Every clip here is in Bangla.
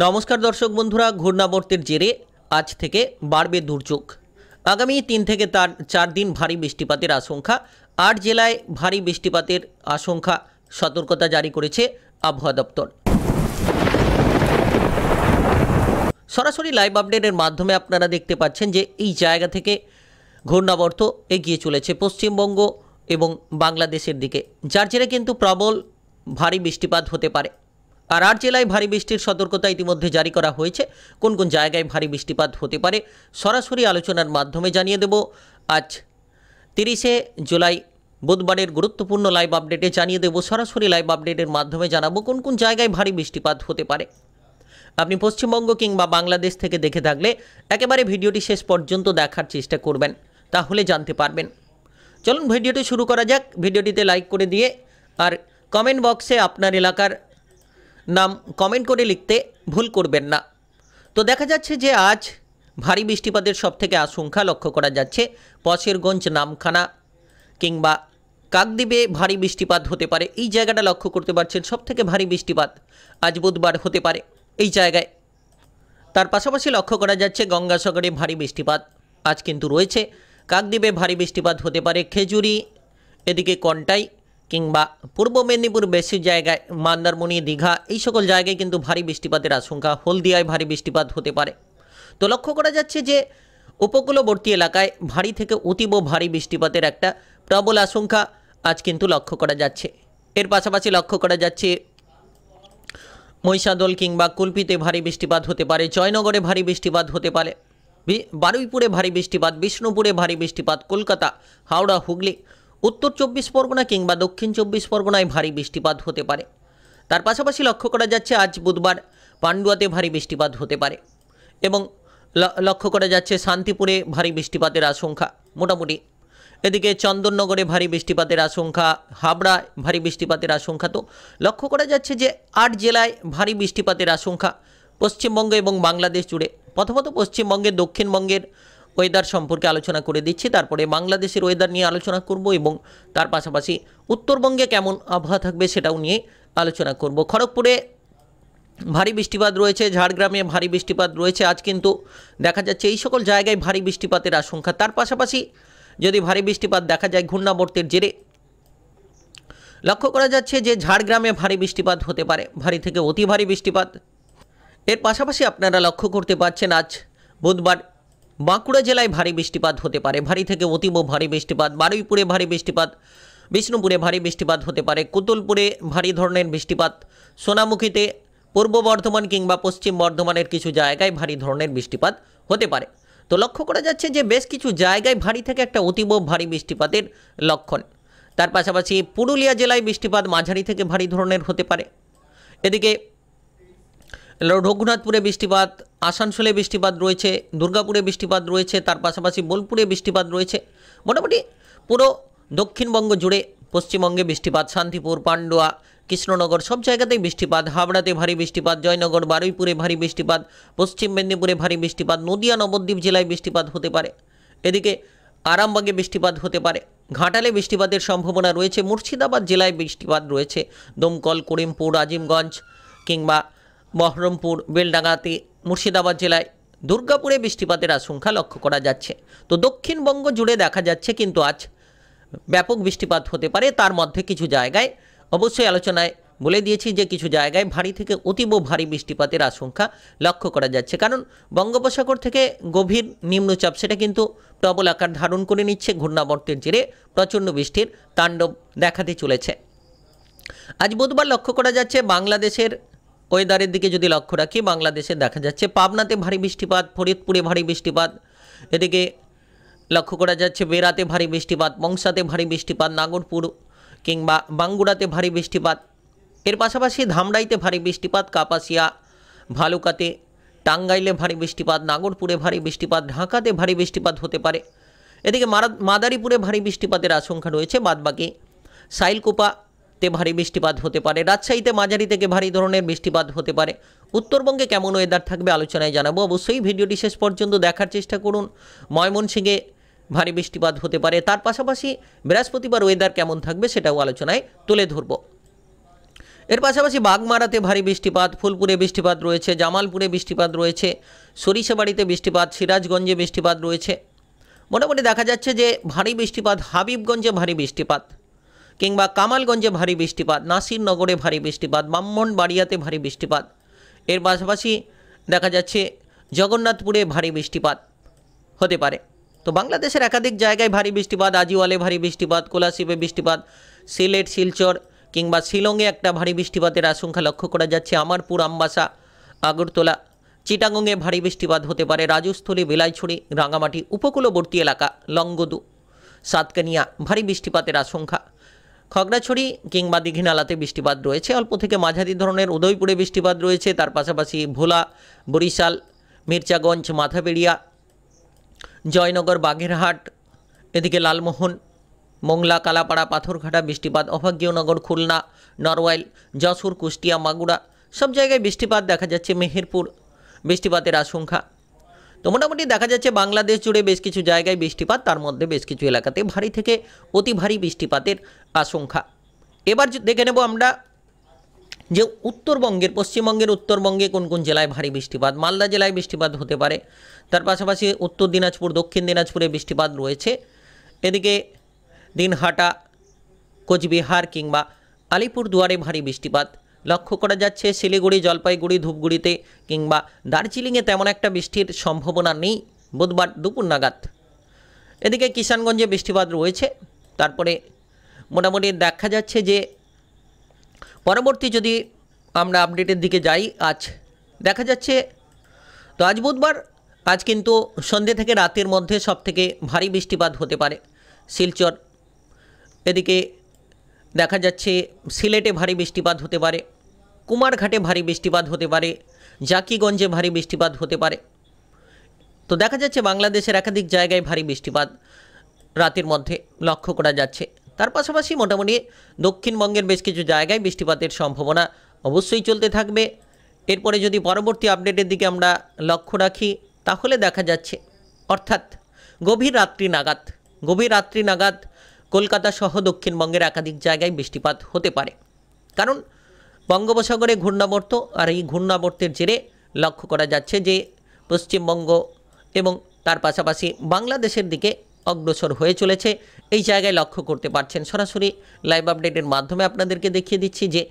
নমস্কার দর্শক বন্ধুরা, ঘূর্ণাবর্তের জেরে আজ থেকে বাড়বে দুর্যোগ। আগামী 3 থেকে 4 দিন ভারী বৃষ্টিপাতের আশঙ্কা। 8 জেলায় ভারী বৃষ্টিপাতের আশঙ্কা, সতর্কতা জারি করেছে আবহাওয়া দপ্তর। সরাসরি লাইভ আপডেটের মাধ্যমে আপনারা দেখতে পাচ্ছেন যে এই জায়গা থেকে ঘূর্ণাবর্ত এগিয়ে চলেছে পশ্চিমবঙ্গ এবং বাংলাদেশের দিকে, যার জেরে কিন্তু প্রবল ভারী বৃষ্টিপাত হতে পারে। আর 8 জেলায় ভারী বৃষ্টির সতর্কতা ইতিমধ্যে জারি করা হয়েছে। কোন কোন জায়গায় ভারী বৃষ্টিপাত হতে পারে সরাসরি আলোচনার মাধ্যমে জানিয়ে দেব। আজ 30শে জুলাই বুধবারের গুরুত্বপূর্ণ লাইভ আপডেটে জানিয়ে দেব। সরাসরি লাইভ আপডেটের মাধ্যমে জানাবো কোন কোন জায়গায় ভারী বৃষ্টিপাত হতে পারে। আপনি পশ্চিমবঙ্গ কিংবা বাংলাদেশ থেকে দেখে থাকলে একেবারে ভিডিওটি শেষ পর্যন্ত দেখার চেষ্টা করবেন, তাহলে জানতে পারবেন। চলুন ভিডিওটি শুরু করা যাক। ভিডিওটিতে লাইক করে দিয়ে আর কমেন্ট বক্সে আপনার এলাকার নাম কমেন্ট করে লিখতে ভুল করবেন না। তো দেখা যাচ্ছে যে আজ ভারী বৃষ্টিপাতের সবথেকে আশঙ্কা লক্ষ্য করা যাচ্ছে পশেরগঞ্জ, নামখানা কিংবা কাকদ্বীপে ভারী বৃষ্টিপাত হতে পারে। এই জায়গাটা লক্ষ্য করতে পারছেন, সবথেকে ভারী বৃষ্টিপাত আজ বুধবার হতে পারে এই জায়গায়। তার পাশাপাশি লক্ষ্য করা যাচ্ছে গঙ্গাসাগরে ভারী বৃষ্টিপাত আজ কিন্তু রয়েছে। কাকদ্বীপে ভারী বৃষ্টিপাত হতে পারে, খেজুরি, এদিকে কন্টাই কিংবা পূর্ব মেদিনীপুর বেশি জায়গায়, মন্দারমণি, দীঘা, এই সকল জায়গায় কিন্তু ভারী বৃষ্টিপাতের আশঙ্কা। হলদিয়ায় ভারী বৃষ্টিপাত হতে পারে। তো লক্ষ্য করা যাচ্ছে যে উপকূলবর্তী এলাকায় ভারী থেকে অতীব ভারী বৃষ্টিপাতের একটা প্রবল আশঙ্কা আজ কিন্তু লক্ষ্য করা যাচ্ছে। এর পাশাপাশি লক্ষ্য করা যাচ্ছে মহিষাদল কিংবা কুলপিতে ভারী বৃষ্টিপাত হতে পারে, জয়নগরে ভারী বৃষ্টিপাত হতে পারে, বারুইপুরে ভারী বৃষ্টিপাত, বিষ্ণুপুরে ভারী বৃষ্টিপাত, কলকাতা, হাওড়া, হুগলি, উত্তর 24 পরগনা কিংবা দক্ষিণ 24 পরগনায় ভারী বৃষ্টিপাত হতে পারে। তার পাশাপাশি লক্ষ্য করা যাচ্ছে আজ বুধবার পান্ডুয়াতে ভারী বৃষ্টিপাত হতে পারে এবং লক্ষ্য করা যাচ্ছে শান্তিপুরে ভারী বৃষ্টিপাতের আশঙ্কা মোটামুটি। এদিকে চন্দননগরে ভারী বৃষ্টিপাতের আশঙ্কা, হাবড়ায় ভারী বৃষ্টিপাতের আশঙ্কা। তো লক্ষ্য করা যাচ্ছে যে 8 জেলায় ভারী বৃষ্টিপাতের আশঙ্কা পশ্চিমবঙ্গ এবং বাংলাদেশ জুড়ে। প্রথমত পশ্চিমবঙ্গের, দক্ষিণবঙ্গের ওয়েদার সম্পর্কে আলোচনা করে দিচ্ছি, তারপরে বাংলাদেশের ওয়েদার নিয়ে আলোচনা করব এবং তার পাশাপাশি উত্তরবঙ্গে কেমন আবহাওয়া থাকবে সেটাও নিয়ে আলোচনা করব। খড়গপুরে ভারী বৃষ্টিপাত রয়েছে, ঝাড়গ্রামে ভারী বৃষ্টিপাত রয়েছে। আজ কিন্তু দেখা যাচ্ছে এই সকল জায়গায় ভারী বৃষ্টিপাতের আশঙ্কা। তার পাশাপাশি যদি ভারী বৃষ্টিপাত দেখা যায় ঘূর্ণাবর্তের জেরে, লক্ষ্য করা যাচ্ছে যে ঝাড়গ্রামে ভারী বৃষ্টিপাত হতে পারে, ভারী থেকে অতি ভারী বৃষ্টিপাত। এর পাশাপাশি আপনারা লক্ষ্য করতে পারছেন আজ বুধবার বাঁকুড়া জেলায় ভারী বৃষ্টিপাত হতে পারে, ভারী থেকে অতীব ভারী বৃষ্টিপাত। বারুইপুরে ভারী বৃষ্টিপাত, বিষ্ণুপুরে ভারী বৃষ্টিপাত হতে পারে, কুতুলপুরে ভারী ধরনের বৃষ্টিপাত, সোনামুখীতে, পূর্ব বর্ধমান কিংবা পশ্চিম বর্ধমানের কিছু জায়গায় ভারী ধরনের বৃষ্টিপাত হতে পারে। তো লক্ষ্য করা যাচ্ছে যে বেশ কিছু জায়গায় ভারী থেকে একটা অতীব ভারী বৃষ্টিপাতের লক্ষণ। তার পাশাপাশি পুরুলিয়া জেলায় বৃষ্টিপাত মাঝারি থেকে ভারী ধরনের হতে পারে। এদিকে রঘুনাথপুরে বৃষ্টিপাত, আসানসোলে বৃষ্টিপাত রয়েছে, দুর্গাপুরে বৃষ্টিপাত রয়েছে, তার পাশাপাশি বোলপুরে বৃষ্টিপাত রয়েছে। মোটামুটি পুরো দক্ষিণবঙ্গ জুড়ে পশ্চিমবঙ্গে বৃষ্টিপাত, শান্তিপুর, পান্ডুয়া, কৃষ্ণনগর সব জায়গাতেই বৃষ্টিপাত। হাবড়াতে ভারী বৃষ্টিপাত, জয়নগর, বারুইপুরে ভারী বৃষ্টিপাত, পশ্চিম মেদিনীপুরে ভারী বৃষ্টিপাত, নদিয়া, নবদ্বীপ জেলায় বৃষ্টিপাত হতে পারে। এদিকে আরামবাগে বৃষ্টিপাত হতে পারে, ঘাটালে বৃষ্টিপাতের সম্ভাবনা রয়েছে, মুর্শিদাবাদ জেলায় বৃষ্টিপাত রয়েছে, দমকল, করিমপুর, আজিমগঞ্জ কিংবা বহরমপুর, বেলডাঙ্গাতে, মুর্শিদাবাদ জেলায়, দুর্গাপুরে বৃষ্টিপাতের আশঙ্কা লক্ষ্য করা যাচ্ছে। তো দক্ষিণবঙ্গ জুড়ে দেখা যাচ্ছে কিন্তু আজ ব্যাপক বৃষ্টিপাত হতে পারে। তার মধ্যে কিছু জায়গায় অবশ্যই আলোচনায় বলে দিয়েছি যে কিছু জায়গায় ভারী থেকে অতীব ভারী বৃষ্টিপাতের আশঙ্কা লক্ষ্য করা যাচ্ছে, কারণ বঙ্গোপসাগর থেকে গভীর নিম্নচাপ সেটা কিন্তু প্রবল আকার ধারণ করে নিচ্ছে। ঘূর্ণাবর্তের জেরে প্রচণ্ড বৃষ্টির তাণ্ডব দেখাতে চলেছে। আজ বুধবার লক্ষ্য করা যাচ্ছে বাংলাদেশের ওয়েদারের দিকে যদি লক্ষ্য রাখি, বাংলাদেশে দেখা যাচ্ছে পাবনাতে ভারী বৃষ্টিপাত, ফরিদপুরে ভারী বৃষ্টিপাত, এদিকে লক্ষ্য করা যাচ্ছে বেরাতে ভারী বৃষ্টিপাত, মংসাতে ভারী বৃষ্টিপাত, নাগরপুর কিংবা বাঙ্গুড়াতে ভারী বৃষ্টিপাত। এর পাশাপাশি ধামরাইতে ভারী বৃষ্টিপাত, কাপাসিয়া, ভালুকাতে, টাঙ্গাইলে ভারী বৃষ্টিপাত, নাগরপুরে ভারী বৃষ্টিপাত, ঢাকাতে ভারী বৃষ্টিপাত হতে পারে। এদিকে মাদারীপুরে ভারী বৃষ্টিপাতের আশঙ্কা রয়েছে, বাদবাকি সাইলকুপাতে ভারী বৃষ্টিপাত হতে পারে, রাজশাহীতে মাঝারি থেকে ভারী ধরনের বৃষ্টিপাত হতে পারে। উত্তরবঙ্গে কেমন ওয়েদার থাকবে আলোচনায় জানাবো, অবশ্যই ভিডিওটি শেষ পর্যন্ত দেখার চেষ্টা করুন। ময়মনসিংহে ভারী বৃষ্টিপাত হতে পারে। তার পাশাপাশি বৃহস্পতিবার ওয়েদার কেমন থাকবে সেটাও আলোচনায় তুলে ধরব। এর পাশাপাশি বাগমারাতে ভারী বৃষ্টিপাত, ফুলপুরে বৃষ্টিপাত রয়েছে, জামালপুরে বৃষ্টিপাত রয়েছে, সরিষাবাড়িতে বৃষ্টিপাত, সিরাজগঞ্জে বৃষ্টিপাত রয়েছে। মোটামুটি দেখা যাচ্ছে যে ভারী বৃষ্টিপাত, হাবিবগঞ্জে ভারী বৃষ্টিপাত কিংবা কামালগঞ্জে ভারী বৃষ্টিপাত, নাসিরনগরে ভারী বৃষ্টিপাত, ব্রাহ্মণবাড়িয়াতে ভারী বৃষ্টিপাত। এর পাশাপাশি দেখা যাচ্ছে জগন্নাথপুরে ভারী বৃষ্টিপাত হতে পারে। তো বাংলাদেশের একাধিক জায়গায় ভারী বৃষ্টিপাত, আজিওয়ালে ভারী বৃষ্টিপাত, কোলাশিবে বৃষ্টিপাত, সিলেট, শিলচর কিংবা শিলংয়ে একটা ভারী বৃষ্টিপাতের আশঙ্কা লক্ষ্য করা যাচ্ছে। আমারপুর, আমবাসা, আগরতলা, চিটাগংয়ে ভারী বৃষ্টিপাত হতে পারে। রাজস্থলী, বিলাইছড়ি, রাঙামাটি, উপকূলবর্তী এলাকা, লংগদু, সাতকানিয়া ভারী বৃষ্টিপাতের আশঙ্কা। খগড়াছড়ি কিংবা দীঘিনালাতে বৃষ্টিপাত রয়েছে। অল্প থেকে মাঝারি ধরনের উদয়পুরে বৃষ্টিপাত রয়েছে। তার পাশাপাশি ভোলা, বরিশাল, মির্জাগঞ্জ, মাথাবেড়িয়া, জয়নগর, বাগেরহাট, এদিকে লালমোহন, মোংলা, কালাপাড়া, পাথরঘাটা বৃষ্টিপাত। অভাগ্যনগর, খুলনা, নড়ওয়াইল, যশোর, কুষ্টিয়া, মাগুরা সব জায়গায় বৃষ্টিপাত দেখা যাচ্ছে। মেহেরপুর বৃষ্টিপাতের আশঙ্কা। তো মোটামুটি দেখা যাচ্ছে বাংলাদেশ জুড়ে বেশ কিছু জায়গায় বৃষ্টিপাত, তার মধ্যে বেশ কিছু এলাকাতে ভারী থেকে অতি ভারী বৃষ্টিপাতের আশঙ্কা। এবার দেখে নেব আমরা যে উত্তরবঙ্গের, পশ্চিমবঙ্গের উত্তরবঙ্গে কোন কোন জেলায় ভারী বৃষ্টিপাত। মালদা জেলায় বৃষ্টিপাত হতে পারে। তার পাশাপাশি উত্তর দিনাজপুর, দক্ষিণ দিনাজপুরে বৃষ্টিপাত রয়েছে। এদিকে দিনহাটা, কোচবিহার কিংবা আলিপুরদুয়ারে ভারী বৃষ্টিপাত লক্ষ্য করা যাচ্ছে। শিলিগুড়ি, জলপাইগুড়ি, ধূপগুড়িতে কিংবা দার্জিলিংয়ে তেমন একটা বৃষ্টির সম্ভাবনা নেই বুধবার দুপুর নাগাদ। এদিকে কিষানগঞ্জে বৃষ্টিপাত রয়েছে। তারপরে মোটামুটি দেখা যাচ্ছে যে পরবর্তী যদি আমরা আপডেটের দিকে যাই, আজ দেখা যাচ্ছে তো আজ বুধবার, আজ কিন্তু সন্ধ্যে থেকে রাতের মধ্যে সবথেকে ভারী বৃষ্টিপাত হতে পারে শিলচর, এদিকে দেখা যাচ্ছে সিলেটে ভারী বৃষ্টিপাত হতে পারে, কুমারঘাটে ভারী বৃষ্টিপাত হতে পারে, জাকিগঞ্জে ভারী বৃষ্টিপাত হতে পারে। তো দেখা যাচ্ছে বাংলাদেশের একাধিক জায়গায় ভারী বৃষ্টিপাত রাতের মধ্যে লক্ষ্য করা যাচ্ছে। তার পাশাপাশি মোটামুটি দক্ষিণবঙ্গের বেশ কিছু জায়গায় বৃষ্টিপাতের সম্ভাবনা অবশ্যই চলতে থাকবে। এরপরে যদি পরবর্তী আপডেটের দিকে আমরা লক্ষ্য রাখি, তাহলে দেখা যাচ্ছে অর্থাৎ গভীর রাত্রি নাগাদ কলকাতা সহ দক্ষিণবঙ্গের একাধিক জায়গায় বৃষ্টিপাত হতে পারে। কারণ বঙ্গোপসাগরে ঘূর্ণাবর্ত, আর এই ঘূর্ণাবর্তের জেরে লক্ষ্য করা যাচ্ছে যে পশ্চিমবঙ্গ এবং তার পাশাপাশি বাংলাদেশের দিকে অগ্রসর হয়ে চলেছে। এই জায়গায় লক্ষ্য করতে পারছেন। সরাসরি লাইভ আপডেটের মাধ্যমে আপনাদেরকে দেখিয়ে দিচ্ছি যে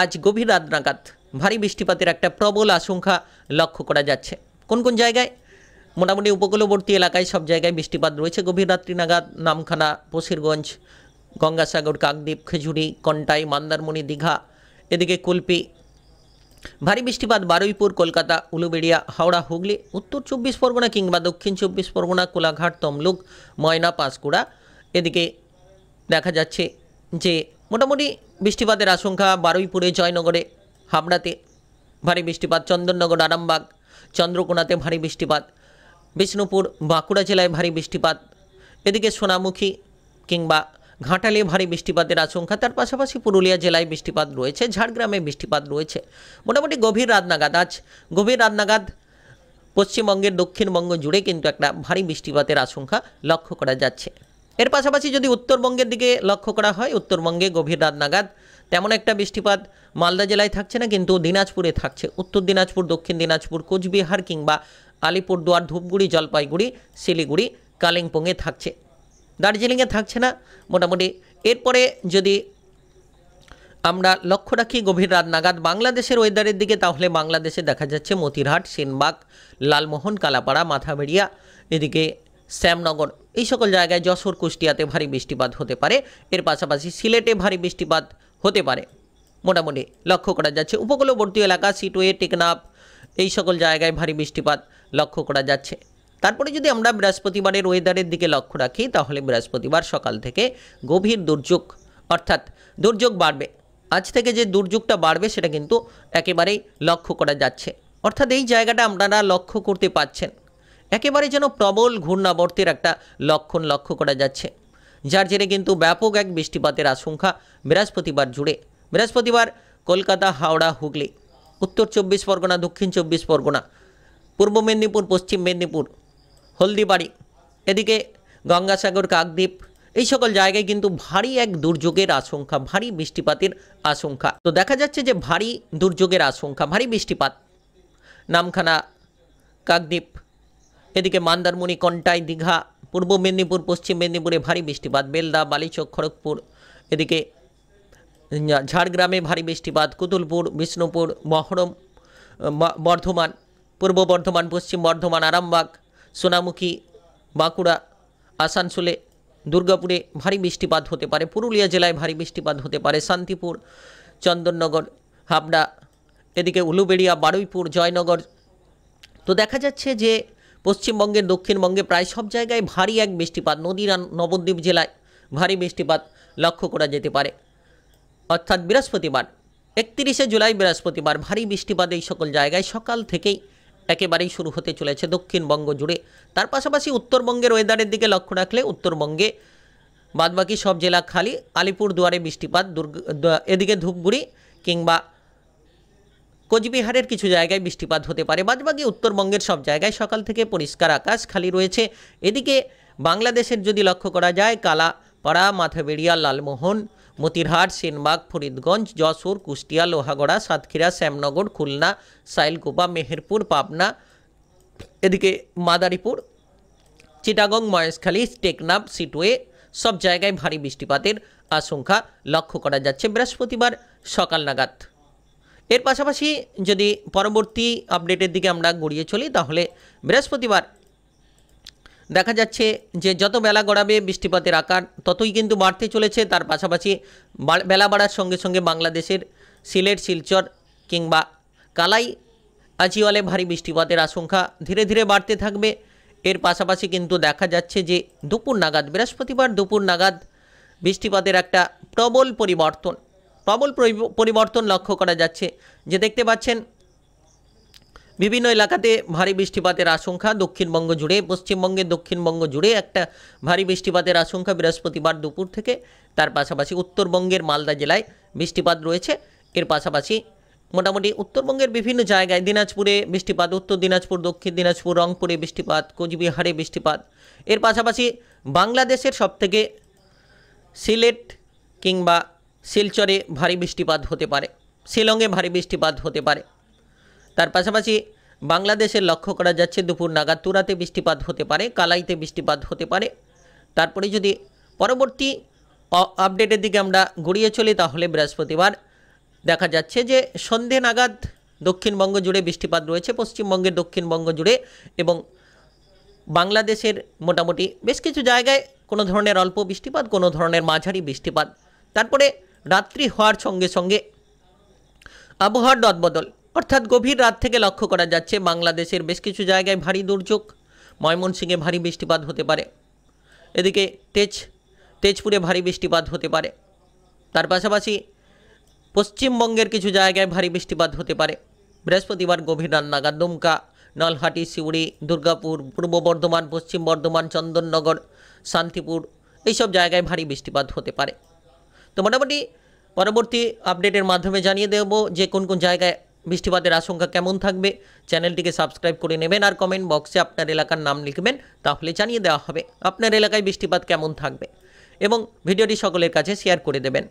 আজ গভীর রাত নাগাদ ভারী বৃষ্টিপাতের একটা প্রবল আশঙ্কা লক্ষ্য করা যাচ্ছে। কোন কোন জায়গায়? মোটামুটি উপকূলবর্তী এলাকায় সব জায়গায় বৃষ্টিপাত রয়েছে গভীর রাত্রি নাগাদ। নামখানা, বসিরগঞ্জ, গঙ্গাসাগর, কাকদ্বীপ, খেজুরি, কন্টাই, মন্দারমণি, দীঘা, এদিকে কুলপি ভারী বৃষ্টিপাত। বারুইপুর, কলকাতা, উলুবেড়িয়া, হাওড়া, হুগলি, উত্তর 24 পরগনা কিংবা দক্ষিণ 24 পরগনা, কোলাঘাট, তমলুক, ময়না, পাঁশকুড়া, এদিকে দেখা যাচ্ছে যে মোটামুটি বৃষ্টিপাতের আশঙ্কা। বারুইপুরে, জয়নগরে, হাবড়াতে ভারী বৃষ্টিপাত। চন্দননগর, আরামবাগ, চন্দ্রকোনাতে ভারী বৃষ্টিপাত। বিষ্ণুপুর, বাঁকুড়া জেলায় ভারী বৃষ্টিপাত। এদিকে সোনামুখী কিংবা ঘাটালে ভারী বৃষ্টিপাতের আশঙ্কা। তার পাশাপাশি পুরুলিয়া জেলায় বৃষ্টিপাত রয়েছে, ঝাড়গ্রামে বৃষ্টিপাত রয়েছে। মোটামুটি গভীর রাত নাগাদ, আজ গভীর রাত নাগাদ পশ্চিমবঙ্গের দক্ষিণবঙ্গ জুড়ে কিন্তু একটা ভারী বৃষ্টিপাতের আশঙ্কা লক্ষ্য করা যাচ্ছে। এর পাশাপাশি যদি উত্তরবঙ্গের দিকে লক্ষ্য করা হয়, উত্তরবঙ্গে গভীর রাত নাগাদ তেমন একটা বৃষ্টিপাত মালদা জেলায় থাকছে না, কিন্তু দিনাজপুরে থাকছে। উত্তর দিনাজপুর, দক্ষিণ দিনাজপুর, কোচবিহার কিংবা আলিপুরদুয়ার, ধূপগুড়ি, জলপাইগুড়ি, শিলিগুড়ি, কালিম্পংয়ে থাকছে। দার্জিলিংয়ে থাকছে না মোটামুটি। এরপরে যদি আমরা লক্ষ্য রাখি গভীর রাত নাগাদ বাংলাদেশের ওয়েদারের দিকে, তাহলে বাংলাদেশে দেখা যাচ্ছে মতিরহাট, সেনবাগ, লালমোহন, কালাপাড়া, মাথাবেড়িয়া, এদিকে শ্যামনগর, এই সকল জায়গায়, যশোর, কুষ্টিয়াতে ভারী বৃষ্টিপাত হতে পারে। এর পাশাপাশি সিলেটে ভারী বৃষ্টিপাত হতে পারে মোটামুটি লক্ষ্য করা যাচ্ছে। উপকূলবর্তী এলাকা, সিটওয়ে, টেকনাফ, এই সকল জায়গায় ভারী বৃষ্টিপাত লক্ষ্য করা যাচ্ছে। তারপরে যদি আমরা বৃহস্পতিবারের ওয়েদারের দিকে লক্ষ্য রাখি, তাহলে বৃহস্পতিবার সকাল থেকে গভীর দুর্যোগ, অর্থাৎ দুর্যোগ বাড়বে। আজ থেকে যে দুর্যোগটা বাড়বে সেটা কিন্তু একেবারেই লক্ষ্য করা যাচ্ছে। অর্থাৎ এই জায়গাটা আপনারা লক্ষ্য করতে পাচ্ছেন, একেবারে যেন প্রবল ঘূর্ণাবর্তের একটা লক্ষণ লক্ষ্য করা যাচ্ছে, যার জেরে কিন্তু ব্যাপক এক বৃষ্টিপাতের আশঙ্কা বৃহস্পতিবার জুড়ে। বৃহস্পতিবার কলকাতা, হাওড়া, হুগলি, উত্তর 24 পরগনা, দক্ষিণ 24 পরগনা, পূর্ব মেদিনীপুর, পশ্চিম মেদিনীপুর, হলদিবাড়ি, এদিকে গঙ্গাসাগর, কাকদ্বীপ, এই সকল জায়গায় কিন্তু ভারী এক দুর্যোগের আশঙ্কা, ভারী বৃষ্টিপাতের আশঙ্কা। তো দেখা যাচ্ছে যে ভারী দুর্যোগের আশঙ্কা, ভারী বৃষ্টিপাত নামখানা, কাকদ্বীপ, এদিকে মন্দারমণি, কন্টাই, দীঘা, পূর্ব মেদিনীপুর, পশ্চিম মেদিনীপুরে ভারী বৃষ্টিপাত, বেলদা, বালিচক, খড়গপুর, এদিকে ঝাড়গ্রামে ভারী বৃষ্টিপাত, কুতুলপুর, বিষ্ণুপুর, মহরম, বর্ধমান, পূর্ব বর্ধমান, পশ্চিম বর্ধমান, আরামবাগ, সোনামুখী, বাঁকুড়া, আসানসোলে, দুর্গাপুরে ভারী বৃষ্টিপাত হতে পারে, পুরুলিয়া জেলায় ভারী বৃষ্টিপাত হতে পারে, শান্তিপুর, চন্দননগর, হাবড়া, এদিকে উলুবেড়িয়া, বারুইপুর, জয়নগর। তো দেখা যাচ্ছে যে পশ্চিমবঙ্গের দক্ষিণবঙ্গে প্রায় সব জায়গায় ভারী এক বৃষ্টিপাত, নদীর নবদ্বীপ জেলায় ভারী বৃষ্টিপাত লক্ষ্য করা যেতে পারে। অর্থাৎ বৃহস্পতিবার 31শে জুলাই বৃহস্পতিবার ভারী বৃষ্টিপাত এই সকল জায়গায় সকাল থেকেই একেবারেই শুরু হতে চলেছে দক্ষিণবঙ্গ জুড়ে। তার পাশাপাশি উত্তরবঙ্গের ওয়েদারের দিকে লক্ষ্য রাখলে উত্তরবঙ্গে বাদবাকি সব জেলা খালি, আলিপুরদুয়ারে বৃষ্টিপাত, এদিকে ধূপগুড়ি কিংবা কোচবিহারের কিছু জায়গায় বৃষ্টিপাত হতে পারে। বাদবাকি উত্তরবঙ্গের সব জায়গায় সকাল থেকে পরিষ্কার আকাশ খালি রয়েছে। এদিকে বাংলাদেশের যদি লক্ষ্য করা যায়, কালাপাড়া, মাথাবেড়িয়া, লালমোহন, মতিরহাট, সেনবাগ, ফরিদগঞ্জ, যশোর, কুষ্টিয়া, লোহাগড়া, সাতক্ষীরা, শ্যামনগর, খুলনা, সাইলকুপা, মেহেরপুর, পাবনা, এদিকে মাদারীপুর, চিটাগং, মহেশখালী, টেকনাফ, সিটওয়ে সব জায়গায় ভারী বৃষ্টিপাতের আশঙ্কা লক্ষ্য করা যাচ্ছে বৃহস্পতিবার সকাল নাগাদ। এর পাশাপাশি যদি পরবর্তী আপডেটের দিকে আমরা গড়িয়ে চলি, তাহলে বৃহস্পতিবার দেখা যাচ্ছে যে যত বেলা গড়াবে বৃষ্টিপাতের আকার ততই কিন্তু বাড়তে চলেছে। তার পাশাপাশি বেলা বাড়ার সঙ্গে সঙ্গে বাংলাদেশের সিলেট, শিলচর কিংবা কালাই, আজিওয়ালে ভারী বৃষ্টিপাতের আশঙ্কা ধীরে ধীরে বাড়তে থাকবে। এর পাশাপাশি কিন্তু দেখা যাচ্ছে যে দুপুর নাগাদ, বৃহস্পতিবার দুপুর নাগাদ বৃষ্টিপাতের একটা প্রবল পরিবর্তন লক্ষ্য করা যাচ্ছে। যে দেখতে পাচ্ছেন বিভিন্ন এলাকাতে ভারী বৃষ্টিপাতের আশঙ্কা দক্ষিণবঙ্গ জুড়ে, পশ্চিমবঙ্গের দক্ষিণবঙ্গ জুড়ে একটা ভারী বৃষ্টিপাতের আশঙ্কা বৃহস্পতিবার দুপুর থেকে। তার পাশাপাশি উত্তরবঙ্গের মালদা জেলায় বৃষ্টিপাত রয়েছে। এর পাশাপাশি মোটামুটি উত্তরবঙ্গের বিভিন্ন জায়গায়, দিনাজপুরে বৃষ্টিপাত, উত্তর দিনাজপুর, দক্ষিণ দিনাজপুর, রংপুরে বৃষ্টিপাত, কোচবিহারে বৃষ্টিপাত। এর পাশাপাশি বাংলাদেশের সবথেকে সিলেট কিংবা শিলচরে ভারী বৃষ্টিপাত হতে পারে, শিলংয়ে ভারী বৃষ্টিপাত হতে পারে। তার পাশাপাশি বাংলাদেশের লক্ষ্য করা যাচ্ছে দুপুর নাগাদ তুরাতে বৃষ্টিপাত হতে পারে, কালাইতে বৃষ্টিপাত হতে পারে। তারপরে যদি পরবর্তী আপডেটের দিকে আমরা গড়িয়ে চলি, তাহলে বৃহস্পতিবার দেখা যাচ্ছে যে সন্ধে নাগাদ দক্ষিণবঙ্গ জুড়ে বৃষ্টিপাত রয়েছে, পশ্চিমবঙ্গের দক্ষিণবঙ্গ জুড়ে এবং বাংলাদেশের মোটামুটি বেশ কিছু জায়গায় কোনো ধরনের অল্প বৃষ্টিপাত, কোনো ধরনের মাঝারি বৃষ্টিপাত। তারপরে রাত্রি হওয়ার সঙ্গে সঙ্গে আবহাওয়ার রদবদল, অর্থাৎ গভীর রাত থেকে লক্ষ্য করা যাচ্ছে বাংলাদেশের বেশ কিছু জায়গায় ভারী দুর্যোগ, ময়মনসিংহে ভারী বৃষ্টিপাত হতে পারে, এদিকে তেজপুরে ভারী বৃষ্টিপাত হতে পারে। তার পাশাপাশি পশ্চিমবঙ্গের কিছু জায়গায় ভারী বৃষ্টিপাত হতে পারে বৃহস্পতিবার গভীর রাত নাগাদ। দুমকা, নলহাটি, সিউড়ি, দুর্গাপুর, পূর্ব বর্ধমান, পশ্চিম বর্ধমান, চন্দননগর, শান্তিপুর এইসব জায়গায় ভারী বৃষ্টিপাত হতে পারে। তো মোটামুটি পরবর্তী আপডেটের মাধ্যমে জানিয়ে দেব যে কোন কোন জায়গায় বৃষ্টিপাতের আশঙ্কা কেমন থাকবে। চ্যানেলটিকে সাবস্ক্রাইব করে নেবেন আর কমেন্ট বক্সে আপনার এলাকার নাম লিখবেন, তাহলে জানিয়ে দেওয়া হবে আপনার এলাকায় বৃষ্টিপাত কেমন থাকবে এবং ভিডিওটি সকলের কাছে শেয়ার করে দেবেন।